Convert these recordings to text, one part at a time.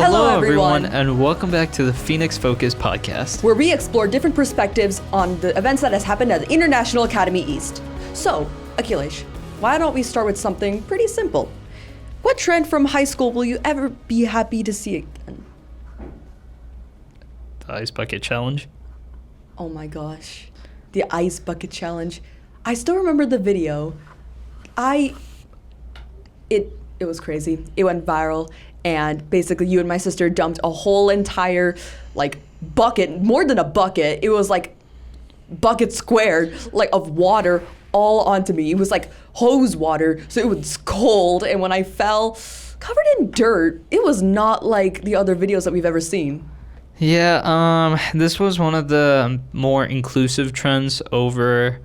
Hello, everyone, and welcome back to the Phoenix Phocus podcast, where we explore different perspectives on the events that has happened at the International Academy East. So, Akhilesh, why don't we start with something pretty simple? What trend from high school will you ever be happy to see again? the Ice Bucket Challenge. Oh my gosh, the Ice Bucket Challenge. I still remember the video. It was crazy. It went viral, and basically you and my sister dumped a whole entire, bucket, more than a bucket. It was bucket squared, of water all onto me. It was hose water, so it was cold, and when I fell, covered in dirt, it was not like the other videos that we've ever seen. Yeah, this was one of the more inclusive trends over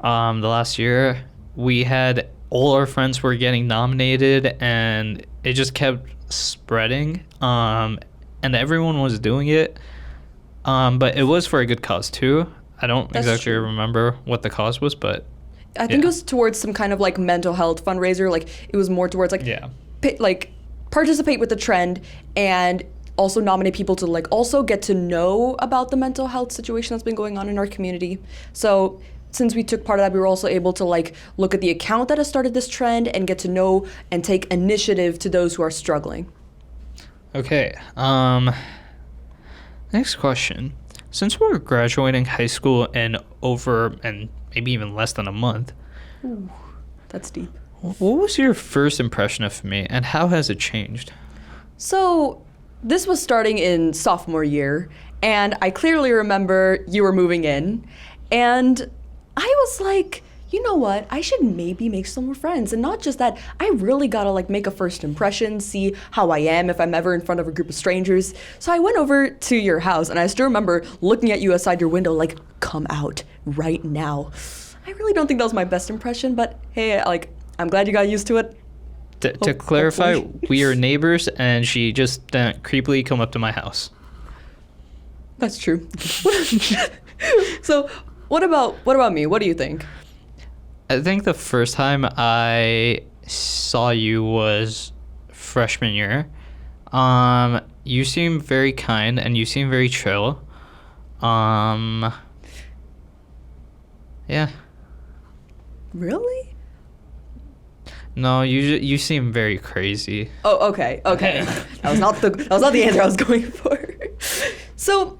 the last year. We had all our friends were getting nominated, and it just kept spreading, and everyone was doing it, but it was for a good cause too. I don't exactly remember what the cause was, but I think it was towards some kind of mental health fundraiser. It was more towards participate with the trend and also nominate people to also get to know about the mental health situation that's been going on in our community. So since we took part of that, we were also able to look at the account that has started this trend and get to know and take initiative to those who are struggling. Okay. Next question. Since we're graduating high school in and maybe even less than a month. Ooh, that's deep. What was your first impression of me, and how has it changed? So this was starting in sophomore year, and I clearly remember you were moving in, and I was like, you know what? I should maybe make some more friends. And not just that, I really gotta make a first impression, see how I am if I'm ever in front of a group of strangers. So I went over to your house, and I still remember looking at you outside your window come out right now. I really don't think that was my best impression, but hey, I'm glad you got used to it. To clarify, we are neighbors, and she just creepily come up to my house. That's true. So what about me? What do you think? I think the first time I saw you was freshman year. You seem very kind, and you seem very chill. Yeah. Really? No, you seem very crazy. Oh, okay. That was not the answer I was going for. So,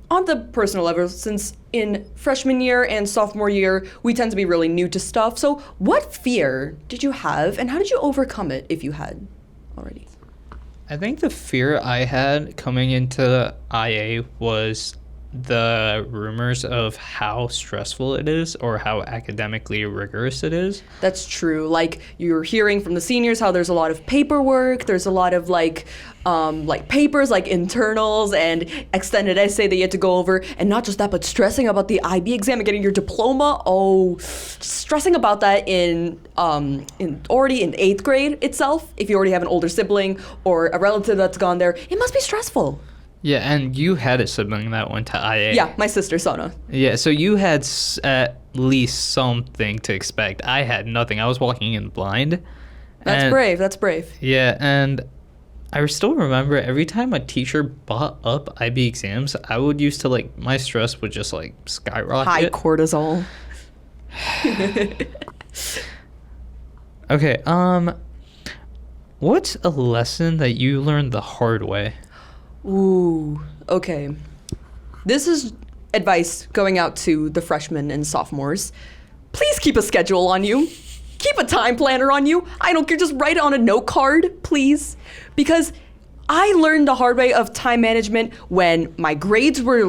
on the personal level, since in freshman year and sophomore year, we tend to be really new to stuff. So, what fear did you have, and how did you overcome it, if you had already? I think the fear I had coming into IA was the rumors of how stressful it is or how academically rigorous it is. That's true. You're hearing from the seniors how there's a lot of paperwork, there's a lot of papers, internals and extended essay that you had to go over, and not just that, but stressing about the IB exam and getting your diploma. Oh, stressing about that in already in 8th grade itself. If you already have an older sibling or a relative that's gone there, it must be stressful. Yeah, and you had a sibling that went to IA. Yeah, my sister, Sonya. Yeah, so you had at least something to expect. I had nothing. I was walking in blind. That's brave. Yeah, and I still remember every time a teacher brought up IB exams, I would used to, my stress would just, skyrocket. High cortisol. Okay, what's a lesson that you learned the hard way? Ooh, okay. This is advice going out to the freshmen and sophomores. Please keep a schedule on you. Keep a time planner on you. I don't care, just write it on a note card, please. Because I learned the hard way of time management when my grades were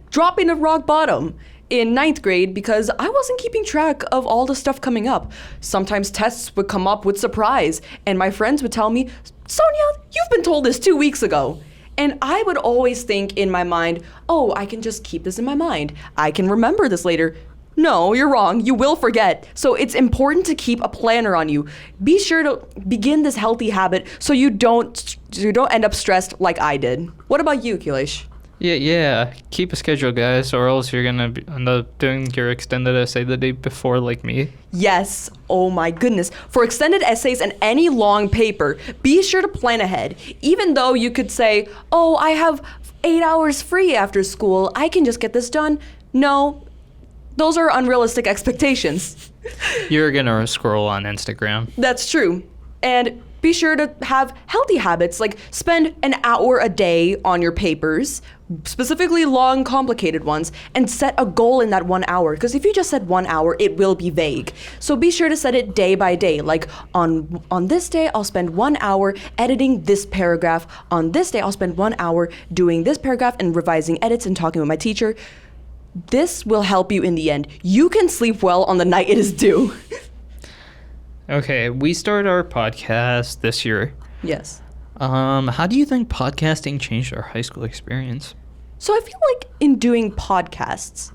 dropping to rock bottom in 9th grade because I wasn't keeping track of all the stuff coming up. Sometimes tests would come up with surprise, and my friends would tell me, Sonya, you've been told this 2 weeks ago. And I would always think in my mind, oh, I can just keep this in my mind. I can remember this later. No, you're wrong. You will forget. So it's important to keep a planner on you. Be sure to begin this healthy habit so you don't end up stressed like I did. What about you, Akhilesh? Yeah. Keep a schedule, guys, or else you're gonna end up doing your extended essay the day before, like me. Yes, oh my goodness. For extended essays and any long paper, be sure to plan ahead. Even though you could say, oh, I have 8 hours free after school, I can just get this done. No, those are unrealistic expectations. You're gonna scroll on Instagram. That's true. And be sure to have healthy habits, like spend an hour a day on your papers, specifically long, complicated ones, and set a goal in that 1 hour. Because if you just said 1 hour, it will be vague. So be sure to set it day by day. Like on this day, I'll spend 1 hour editing this paragraph. On this day, I'll spend 1 hour doing this paragraph and revising edits and talking with my teacher. This will help you in the end. You can sleep well on the night it is due. Okay, we started our podcast this year. Yes. How do you think podcasting changed our high school experience? So I feel like in doing podcasts,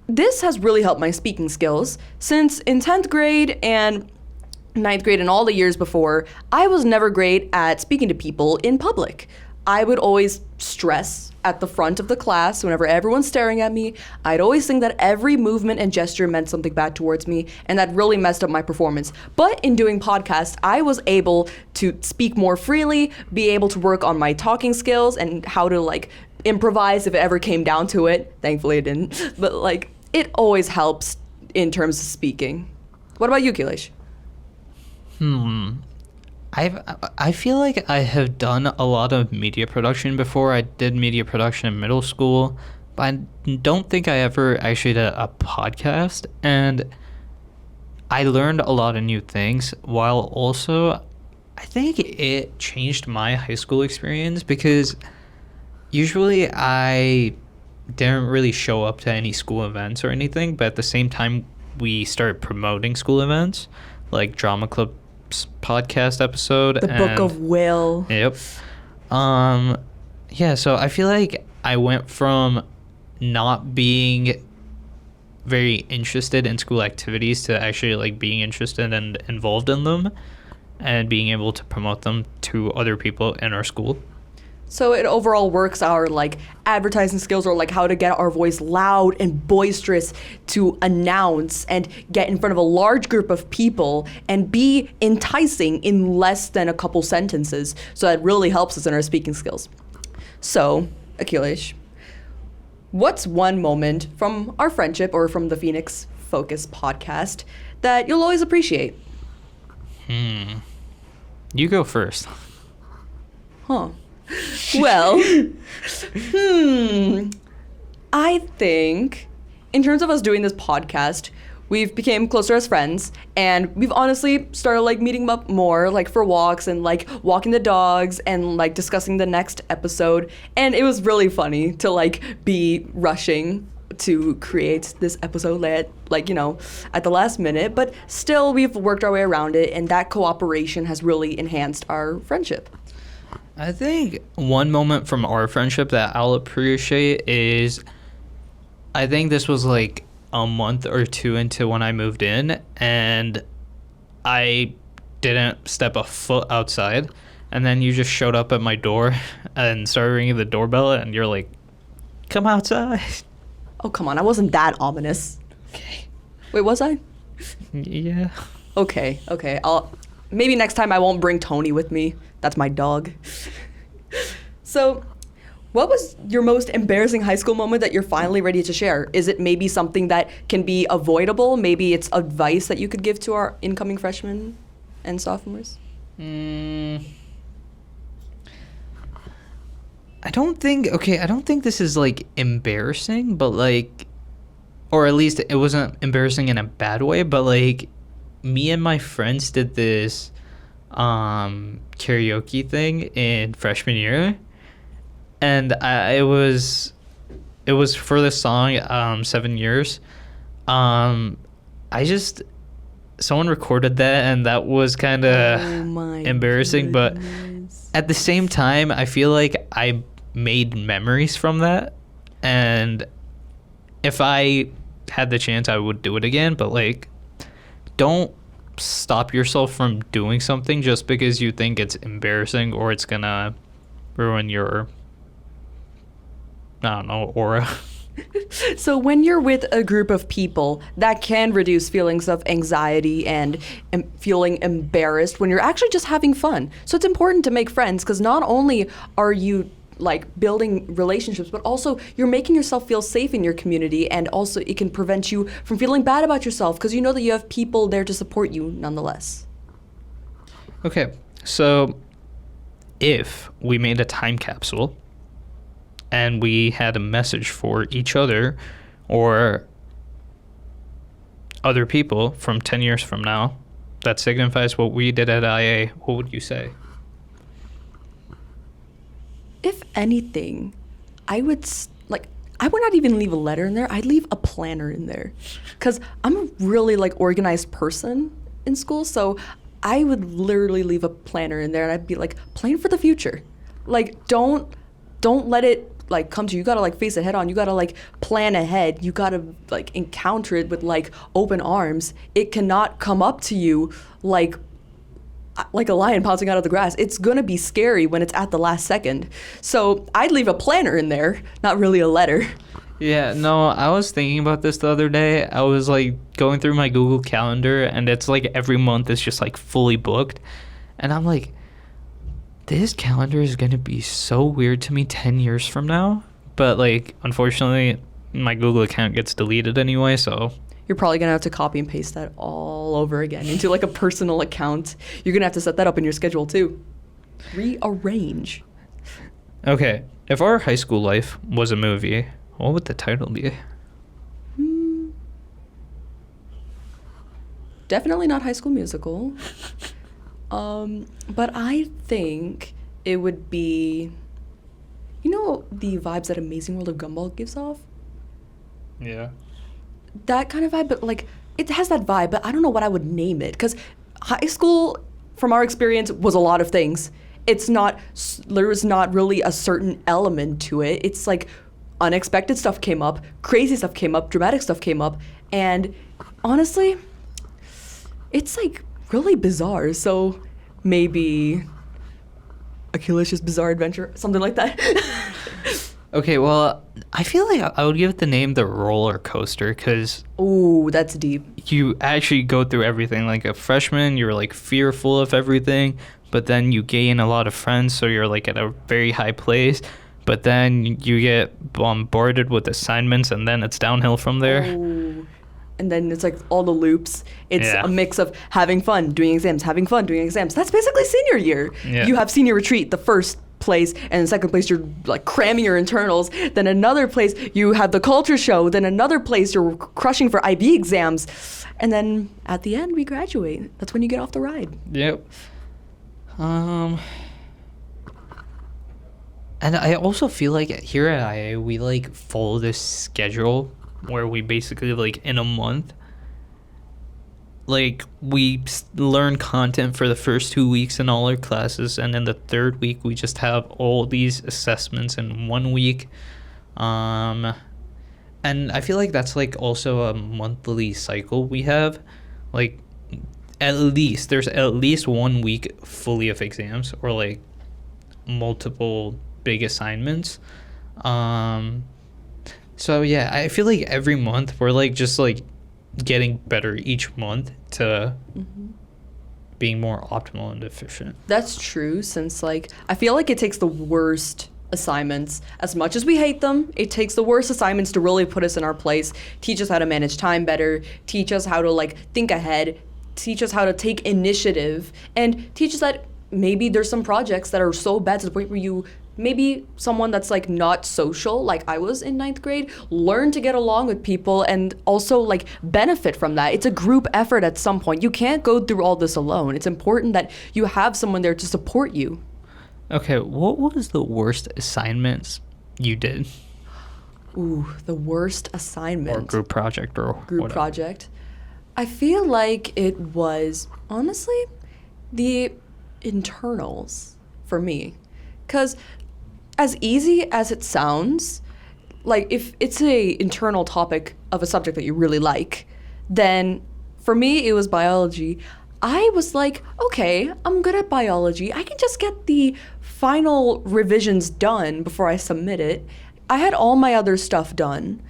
this has really helped my speaking skills, since in 10th grade and 9th grade and all the years before, I was never great at speaking to people in public. I would always stress at the front of the class whenever everyone's staring at me. I'd always think that every movement and gesture meant something bad towards me, and that really messed up my performance. But in doing podcasts, I was able to speak more freely, be able to work on my talking skills and how to like improvise if it ever came down to it. Thankfully it didn't. But like it always helps in terms of speaking. What about you, Akhilesh? I feel like I have done a lot of media production before. I did media production in middle school, but I don't think I ever actually did a podcast. And I learned a lot of new things, while also I think it changed my high school experience, because usually I didn't really show up to any school events or anything, but at the same time we started promoting school events, like drama club podcast episode, The Book of Will. Yep. Yeah, so I feel like I went from not being very interested in school activities to actually like being interested and involved in them and being able to promote them to other people in our school. So it overall works our like advertising skills, or like how to get our voice loud and boisterous to announce and get in front of a large group of people and be enticing in less than a couple sentences. So that really helps us in our speaking skills. So, Akhilesh, what's one moment from our friendship or from the Phoenix Phocus podcast that you'll always appreciate? You go first. Huh. Well, I think in terms of us doing this podcast, we've became closer as friends, and we've honestly started like meeting up more, like for walks and like walking the dogs and like discussing the next episode. And it was really funny to like be rushing to create this episode at at the last minute, but still we've worked our way around it, and that cooperation has really enhanced our friendship. I think one moment from our friendship that I'll appreciate is, I think this was like a month or two into when I moved in, and I didn't step a foot outside, and then you just showed up at my door and started ringing the doorbell, and you're like, come outside. Oh, come on. I wasn't that ominous. Okay. Wait, was I? Yeah. Okay. Maybe next time I won't bring Tony with me. That's my dog. So, what was your most embarrassing high school moment that you're finally ready to share? Is it maybe something that can be avoidable? Maybe it's advice that you could give to our incoming freshmen and sophomores? I don't think this is like embarrassing, but like, or at least it wasn't embarrassing in a bad way, but like me and my friends did this karaoke thing in freshman year, and it was for the song 7 years. Someone recorded that, and that was kind of embarrassing, but at the same time I feel like I made memories from that, and if I had the chance I would do it again. But like, don't stop yourself from doing something just because you think it's embarrassing or it's gonna ruin your I don't know, aura. So when you're with a group of people, that can reduce feelings of anxiety and feeling embarrassed when you're actually just having fun. So it's important to make friends because not only are you like building relationships, but also you're making yourself feel safe in your community, and also it can prevent you from feeling bad about yourself because you know that you have people there to support you nonetheless. Okay, so if we made a time capsule and we had a message for each other or other people from 10 years from now that signifies what we did at IA, what would you say? If anything, I would I would not even leave a letter in there. I'd leave a planner in there because I'm a really like organized person in school. So I would literally leave a planner in there, and I'd be like, plan for the future. Like, don't let it like come to you. You gotta like face it head on. You gotta like plan ahead. You gotta like encounter it with like open arms. It cannot come up to you like a lion pouncing out of the grass. It's gonna be scary when it's at the last second. So I'd leave a planner in there, not really a letter. Yeah, no, I was thinking about this the other day. I was like going through my Google Calendar, and it's like every month is just like fully booked. And I'm like, this calendar is going to be so weird to me 10 years from now. But like, unfortunately, my Google account gets deleted anyway, so. You're probably gonna have to copy and paste that all over again into like a personal account. You're gonna have to set that up in your schedule too. Rearrange. Okay, if our high school life was a movie, what would the title be? Definitely not High School Musical. But I think it would be, you know, the vibes that Amazing World of Gumball gives off? Yeah. That kind of vibe, but like, it has that vibe, but I don't know what I would name it. Because high school, from our experience, was a lot of things. There was not really a certain element to it. It's like unexpected stuff came up, crazy stuff came up, dramatic stuff came up, and honestly, it's like really bizarre. So maybe Akhilesh's Bizarre Adventure, something like that. Okay, well, I feel like I would give it the name The Roller Coaster because Ooh, that's deep. you actually go through everything. Like a freshman, you're like fearful of everything, but then you gain a lot of friends, so you're like at a very high place. But then you get bombarded with assignments, and then it's downhill from there. Ooh. And then it's like all the loops. It's Yeah. a mix of having fun, doing exams, having fun, doing exams. That's basically senior year. Yeah. You have senior retreat, the first place, and in second place you're like cramming your internals. Then another place you have the culture show. Then another place you're crushing for IB exams. And then at the end we graduate. That's when you get off the ride. Yep. And I also feel like here at IA, we like follow this schedule where we basically like in a month, like we learn content for the first 2 weeks in all our classes, and then the third week we just have all these assessments in 1 week. And I feel like that's like also a monthly cycle we have. Like there's at least 1 week fully of exams or like multiple big assignments. So yeah, I feel like every month we're like just like getting better each month to being more optimal and efficient. That's true, since like I feel like it takes the worst assignments, as much as we hate them, it takes the worst assignments to really put us in our place, teach us how to manage time better, teach us how to like think ahead, teach us how to take initiative, and teach us that maybe there's some projects that are so bad to the point where you maybe someone that's like not social, like I was in 9th grade, learn to get along with people and also like benefit from that. It's a group effort at some point. You can't go through all this alone. It's important that you have someone there to support you. Okay, what was the worst assignments you did? Ooh, the worst assignment. Or group project or Group whatever. project. I feel like it was, honestly, the internals for me. Because as easy as it sounds, like if it's a internal topic of a subject that you really like, then for me it was biology. I was like, okay, I'm good at biology. I can just get the final revisions done before I submit it. I had all my other stuff done.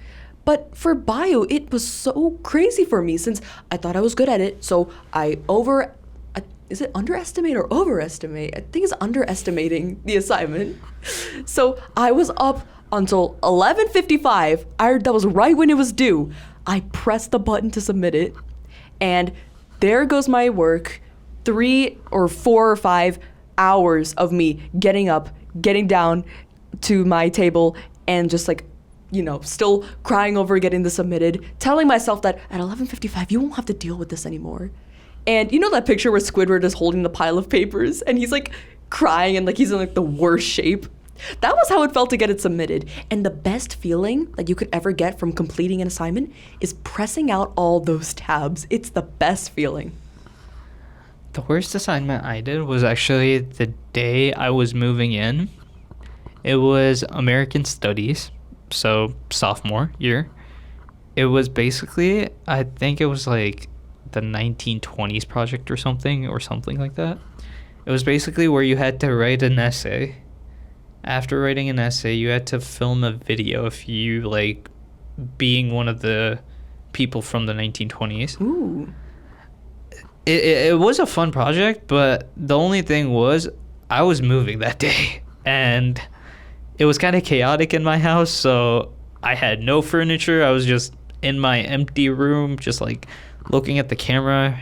But for bio, it was so crazy for me since I thought I was good at it. So is it underestimate or overestimate? I think it's underestimating the assignment. So I was up until 11:55. That was right when it was due. I pressed the button to submit it, and there goes my work. 3 or 4 or 5 hours of me getting up, getting down to my table, and just like, still crying over getting this submitted, telling myself that at 11:55 you won't have to deal with this anymore. And you know that picture where Squidward is holding the pile of papers and he's like crying and like he's in like the worst shape? That was how it felt to get it submitted. And the best feeling that you could ever get from completing an assignment is pressing out all those tabs. It's the best feeling. The worst assignment I did was actually the day I was moving in. It was American Studies, so sophomore year. It was basically, I think it was like the 1920s project or something like that. It was basically where you had to write an essay. After writing an essay, you had to film a video of you like being one of the people from the 1920s. Ooh. It was a fun project, but the only thing was I was moving that day and it was kind of chaotic in my house, so I had no furniture. I was just in my empty room, just like looking at the camera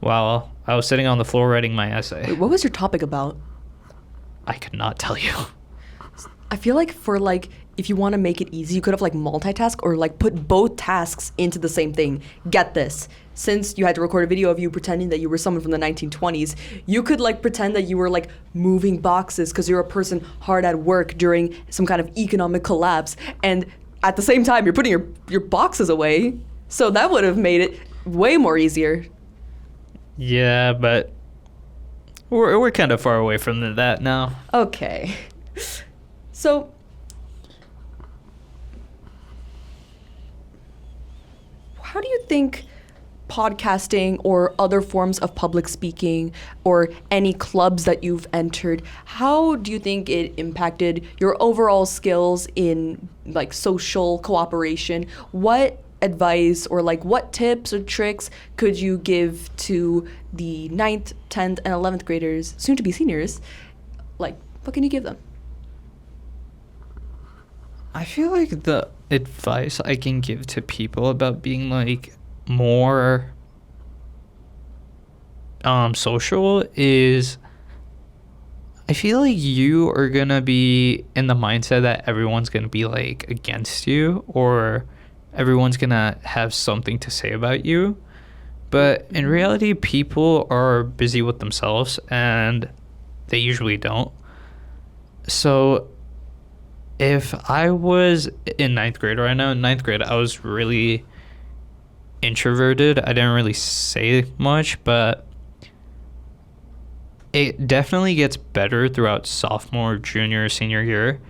while I was sitting on the floor writing my essay. Wait, what was your topic about? I could not tell you. I feel like if you want to make it easy, you could have like multitask or like put both tasks into the same thing. Get this. Since you had to record a video of you pretending that you were someone from the 1920s, you could like pretend that you were like moving boxes because you're a person hard at work during some kind of economic collapse. And at the same time, you're putting your boxes away. So that would have made it way more easier. Yeah, but we're kind of far away from that now. Okay. So, how do you think podcasting or other forms of public speaking or any clubs that you've entered, how do you think it impacted your overall skills in like social cooperation? What advice or like what tips or tricks could you give to the 9th, 10th, and 11th graders, soon to be seniors? Like, what can you give them? I feel like the advice I can give to people about being like more social is I feel like you are gonna be in the mindset that everyone's gonna be like against you or everyone's gonna have something to say about you, but in reality people are busy with themselves and they usually don't. So if I was in 9th grade right now, in 9th grade I was really introverted. I didn't really say much, but it definitely gets better throughout sophomore, junior, senior year.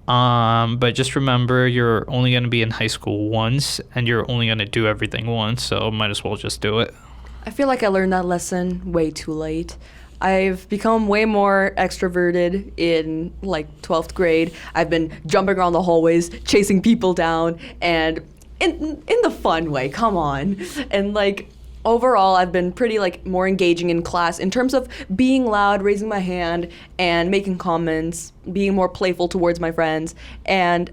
But just remember, you're only going to be in high school once, and you're only going to do everything once, so might as well just do it. I feel like I learned that lesson way too late. I've become way more extroverted in like 12th grade. I've been jumping around the hallways, chasing people down, and in the fun way, come on. And like overall, I've been pretty like more engaging in class in terms of being loud, raising my hand, and making comments, being more playful towards my friends. And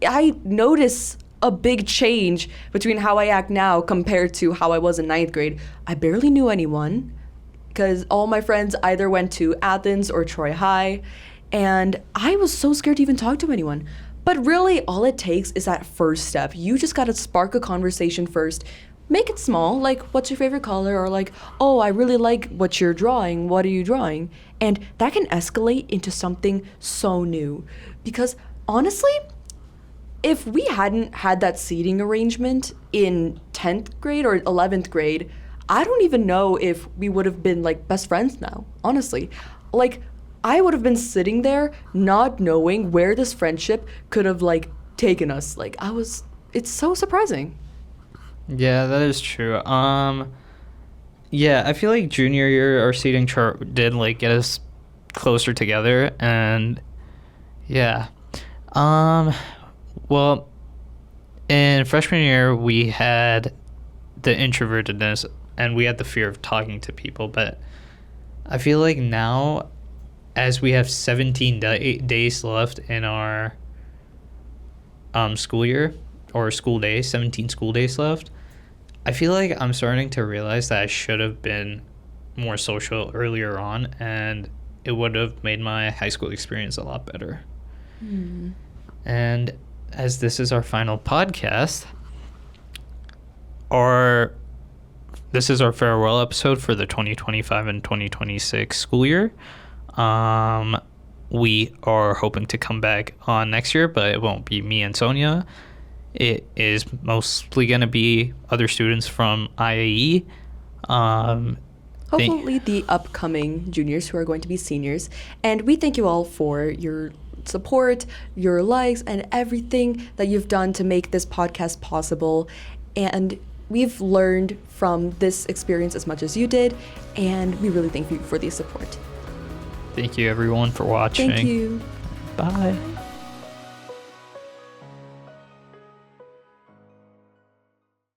I notice a big change between how I act now compared to how I was in 9th grade. I barely knew anyone because all my friends either went to Athens or Troy High, and I was so scared to even talk to anyone. But really, all it takes is that first step. You just gotta spark a conversation first. Make it small, like, what's your favorite color? Or like, oh, I really like what you're drawing. What are you drawing? And that can escalate into something so new. Because honestly, if we hadn't had that seating arrangement in 10th grade or 11th grade, I don't even know if we would have been like best friends now, honestly. Like, I would have been sitting there not knowing where this friendship could have like taken us. Like, it's so surprising. Yeah, that is true. Yeah, I feel like junior year our seating chart did like get us closer together, and yeah. Well, in freshman year, we had the introvertedness and we had the fear of talking to people. But I feel like now, as we have 17 days left in our school year or school days, 17 school days left, I feel like I'm starting to realize that I should have been more social earlier on, and it would have made my high school experience a lot better. And as this is our final podcast, this is our farewell episode for the 2025 and 2026 school year. We are hoping to come back on next year, but it won't be me and Sonya. It is mostly going to be other students from IAE. Hopefully the upcoming juniors who are going to be seniors. And we thank you all for your support, your likes, and everything that you've done to make this podcast possible. And we've learned from this experience as much as you did, and we really thank you for the support. Thank you, everyone, for watching. Thank you. Bye.